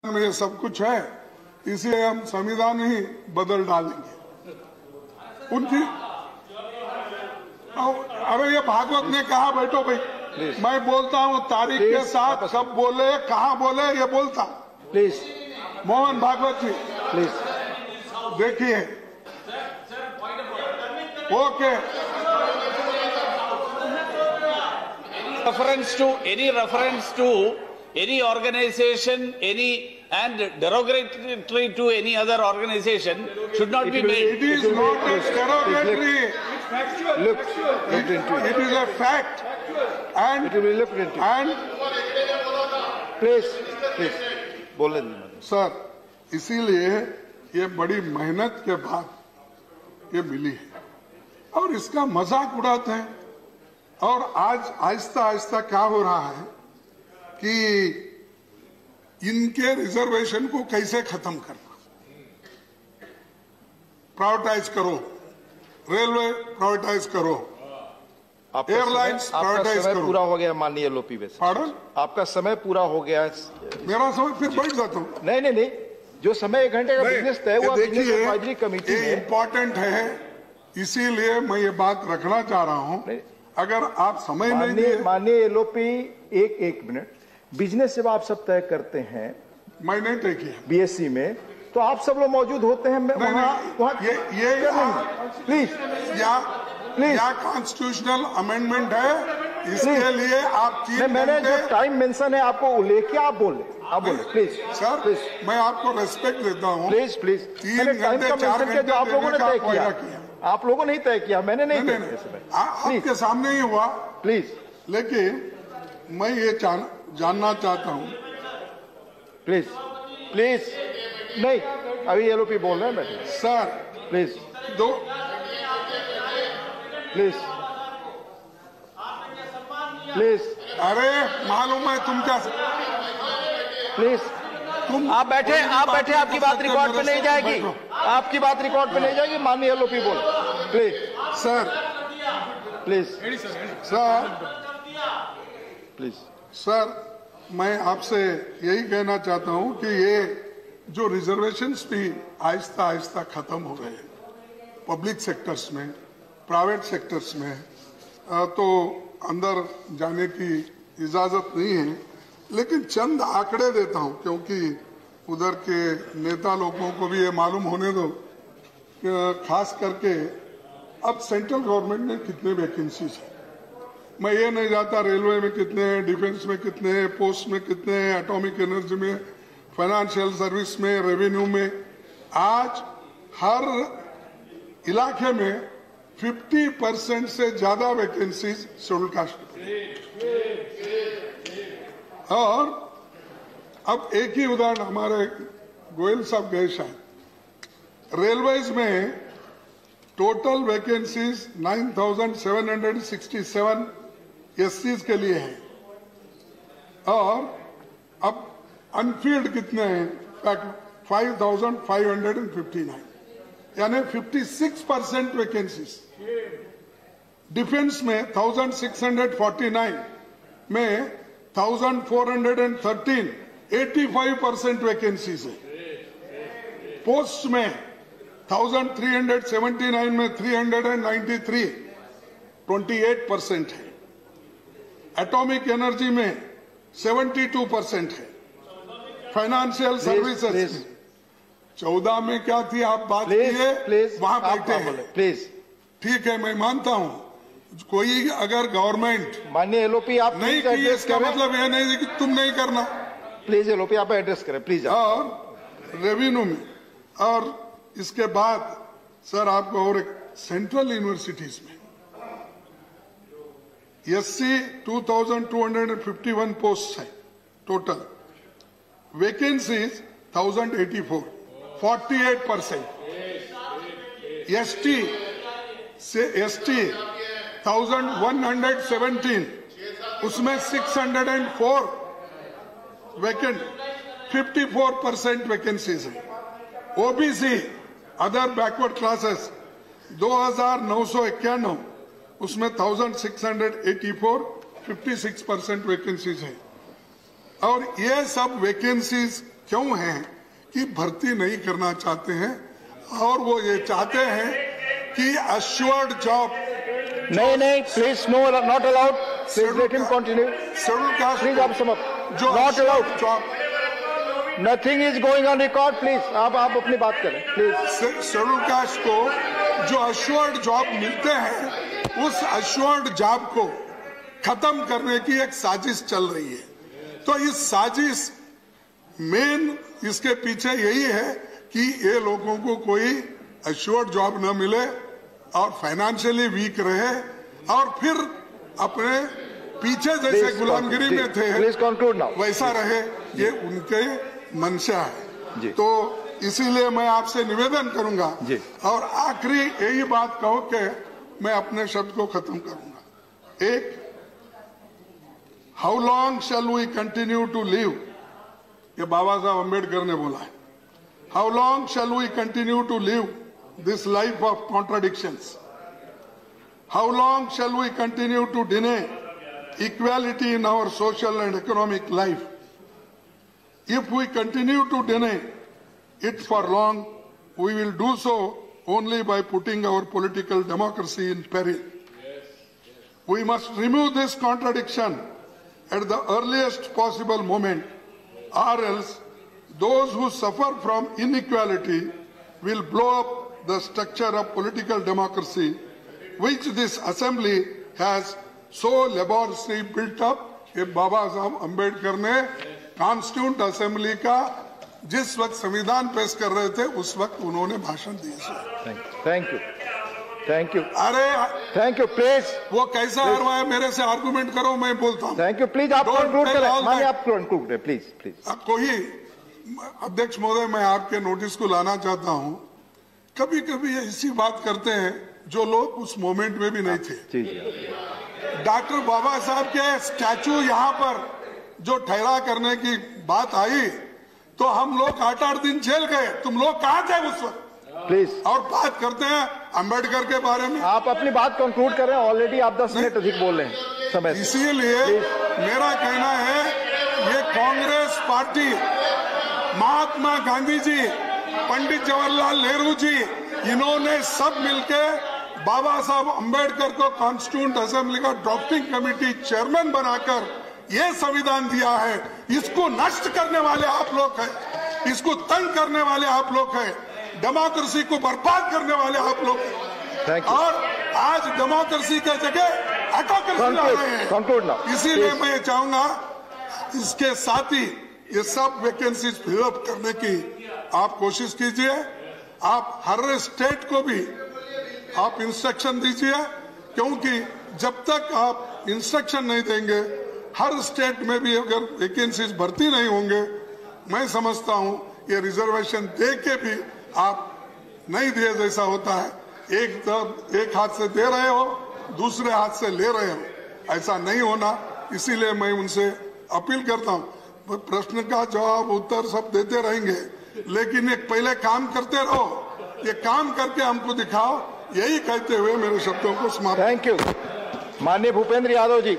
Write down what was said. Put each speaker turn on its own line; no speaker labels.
में ये सब कुछ है, इसलिए हम संविधान ही बदल डालेंगे उनकी। अरे ये भागवत ने कहा बैठो भाई, मैं बोलता हूँ तारीख के साथ कब बोले कहाँ बोले ये बोलता।
प्लीज
मोहन भागवत जी
प्लीज
देखिए। Okay,
reference to any organization, and derogatory to any other organization should not be made.
it is not a derogatory.
looked into it.
It is a fact, and
It will be looked into.
and
please बोलने दीजिए।
Sir, इसीलिए ये बड़ी मेहनत के बाद ये मिली है और इसका मजाक उड़ाते हैं। और आज आहिस्ता आहिस्ता क्या हो रहा है कि इनके रिजर्वेशन को कैसे खत्म करना, प्राइवेटाइज करो, रेलवे प्राइवेटाइज करो, एयरलाइंस प्राइवेटाइज करो।
पूरा हो गया माननीय लोपी वैसे।
पार्डन,
आपका समय पूरा हो गया है।
मेरा समय फिर बैठ जाता हूँ।
नहीं, जो समय 1 घंटे का बिजनेस तय हुआ बिजनेस एडवाइजरी कमेटी
ये
में,
इम्पोर्टेंट है, इसीलिए मैं ये बात रखना चाह रहा हूँ। अगर आप समय नहीं दिए,
माननीय एलओपी एक मिनट, बिजनेस जब आप सब तय करते हैं
मैं नहीं तय किया
बीएससी में, तो आप सब लोग मौजूद होते हैं वहाँ प्लीज
या कॉन्स्टिट्यूशनल अमेंडमेंट है, इसके लिए आप
मैंने जो टाइम मेंशन है आपको लेके आप बोले प्लीज
सर
प्लीज।
मैं आपको रेस्पेक्ट देता हूँ।
प्लीज
3 घंटे 4 घंटे
जो आप लोगों ने तय किया,
किया।
आप लोगों ने ही तय किया, मैंने नहीं
आपके सामने ही हुआ।
प्लीज
लेकिन मैं ये जानना चाहता हूँ।
प्लीज नहीं, अभी एलओपी बोल रहे हैं बैठे।
सर
प्लीज प्लीज
अरे मालूम है तुम क्या,
प्लीज
आप बैठे आपकी बात रिकॉर्ड पे नहीं जाएगी।
आपकी बात रिकॉर्ड पे नहीं जाएगी। माननीय एलओपी बोल प्लीज
सर मैं आपसे यही कहना चाहता हूं कि ये जो रिजर्वेशंस भी आहिस्ता आहिस्ता खत्म हो रहे हैं पब्लिक सेक्टर्स में, प्राइवेट सेक्टर्स में, तो अंदर जाने की इजाजत नहीं है। लेकिन चंद आंकड़े देता हूं क्योंकि उधर के नेता लोगों को भी ये मालूम होने दो कि खास करके अब सेंट्रल गवर्नमेंट में कितने वैकेंसीज हैं। मैं ये नहीं जानता रेलवे में कितने हैं, डिफेंस में कितने हैं, पोस्ट में कितने हैं, एटॉमिक एनर्जी में, फाइनेंशियल सर्विस में, रेवेन्यू में। आज हर इलाके में 50% से ज्यादा वैकेंसीज शेड्यूल कास्ट। और अब एक ही उदाहरण, हमारे गोयल साहब गए शायद, रेलवेज में टोटल वैकेंसीज 9,767 एससीज के लिए है और अब अनफील्ड कितने हैं 5,559, यानी 56% वैकेंसीज। डिफेंस में 1,649 में 1,413 85% वैकेंसीज है। पोस्ट में 1,379 में 393 28% है। एटॉमिक एनर्जी में 72% है। फाइनेंशियल सर्विसेज 14 में क्या थी, आप बात किए, वहां बैठे हैं।
प्लीज
ठीक है, मैं मानता हूं कोई अगर गवर्नमेंट
माननीय एलओपी आप
नहीं की, इसका मतलब यह नहीं कि तुम नहीं करना।
प्लीज एलओपी आप एड्रेस करें प्लीज।
और रेवेन्यू में, और इसके बाद सर आपको और एक सेंट्रल यूनिवर्सिटीज में एससी 2,251 पोस्ट है टोटल, वैकेंसीज 1,084 48%। एसटी 1,117 उसमें 604 वैकेंट 54% वैकेंसीज है। ओबीसी अदर बैकवर्ड क्लासेस 2,991 उसमें 1,684 56% वैकेंसीज है। और ये सब वैकेंसीज क्यों हैं कि भर्ती नहीं करना चाहते हैं और वो ये चाहते हैं कि अश्योर्ड जॉब।
नहीं, please no, not allowed, please let him continue.
Schedule caste
please आप समाप्त,
जो
not allowed,
job,
nothing is going on record, please आप अपनी बात करें प्लीज।
शेड्यूल कास्ट को जो अश्योर्ड जॉब मिलते हैं उस अश्योर्ड जॉब को खत्म करने की एक साजिश चल रही है। तो इस साजिश मेन इसके पीछे यही है कि ये लोगों को कोई अश्योर्ड जॉब न मिले और फाइनेंशियली वीक रहे और फिर अपने पीछे जैसे गुलामगिरी में थे वैसा रहे, ये उनके मंशा है। तो इसीलिए मैं आपसे निवेदन करूंगा और आखिरी यही बात कहो कि मैं अपने शब्द को खत्म करूंगा। एक, how long shall we continue to live, ये बाबा साहब अम्बेडकर ने बोला है। How long shall we continue to live this life of contradictions? How long shall we continue to deny equality in our social and economic life? If we continue to deny it for long, we will do so only by putting our political democracy in peril. We must remove this contradiction at the earliest possible moment, or else those who suffer from inequality will blow up the structure of political democracy which this assembly has so laboriously built up. ये बाबा साहब अम्बेडकर ने constituent assembly का जिस वक्त संविधान पेश कर रहे थे उस वक्त उन्होंने भाषण दिए।
थैंक यू
अरे
थैंक यू प्लीज।
वो कैसा हरवाया, मेरे से आर्गुमेंट करो, मैं बोलता हूँ।
थैंक यू, प्लीज आप कंक्लूड करें, आप कंक्लूड करें प्लीज।
कोई अध्यक्ष महोदय, मैं आपके नोटिस को लाना चाहता हूँ, कभी कभी ऐसी बात करते हैं जो लोग उस मोमेंट में भी नहीं थे। डॉक्टर बाबा साहब के स्टैचू यहाँ पर जो ठहरा करने की बात आई तो हम लोग 8-8 दिन जेल गए। तुम लोग कहाँ थे उस वक्त?
प्लीज। और
बात करते हैं अम्बेडकर के बारे में।
आप अपनी बात कंक्लूड करें, ऑलरेडी आप 10 मिनट अधिक बोल रहे हैं समय।
इसीलिए मेरा कहना है ये कांग्रेस पार्टी, महात्मा गांधी जी, पंडित जवाहरलाल नेहरू जी, इन्होंने सब मिलके बाबा साहब अम्बेडकर को कॉन्स्टिट्यूंट असेंबली का ड्राफ्टिंग कमेटी चेयरमैन बनाकर ये संविधान दिया है। इसको नष्ट करने वाले आप लोग हैं, इसको तंग करने वाले आप लोग हैं, डेमोक्रेसी को बर्बाद करने वाले आप लोग हैं और आज डेमोक्रेसी की जगह ऑटोक्रेसी ला रहे हैं। इसीलिए मैं चाहूंगा इसके साथ ही ये सब वैकेंसीज फिलअप करने की आप कोशिश कीजिए। आप हर स्टेट को भी आप इंस्ट्रक्शन दीजिए, क्योंकि जब तक आप इंस्ट्रक्शन नहीं देंगे हर स्टेट में भी अगर वैकेंसीज भर्ती नहीं होंगे, मैं समझता हूं ये रिजर्वेशन दे के भी आप नहीं दिए जैसा होता है। एक हाथ से दे रहे हो, दूसरे हाथ से ले रहे हो, ऐसा नहीं होना। इसीलिए मैं उनसे अपील करता हूं, प्रश्न का जवाब उत्तर सब देते रहेंगे, लेकिन एक पहले काम करते रहो, ये काम करके हमको दिखाओ, यही कहते हुए मेरे शब्दों को समाप्त।
Thank you. माननीय भूपेंद्र यादव जी।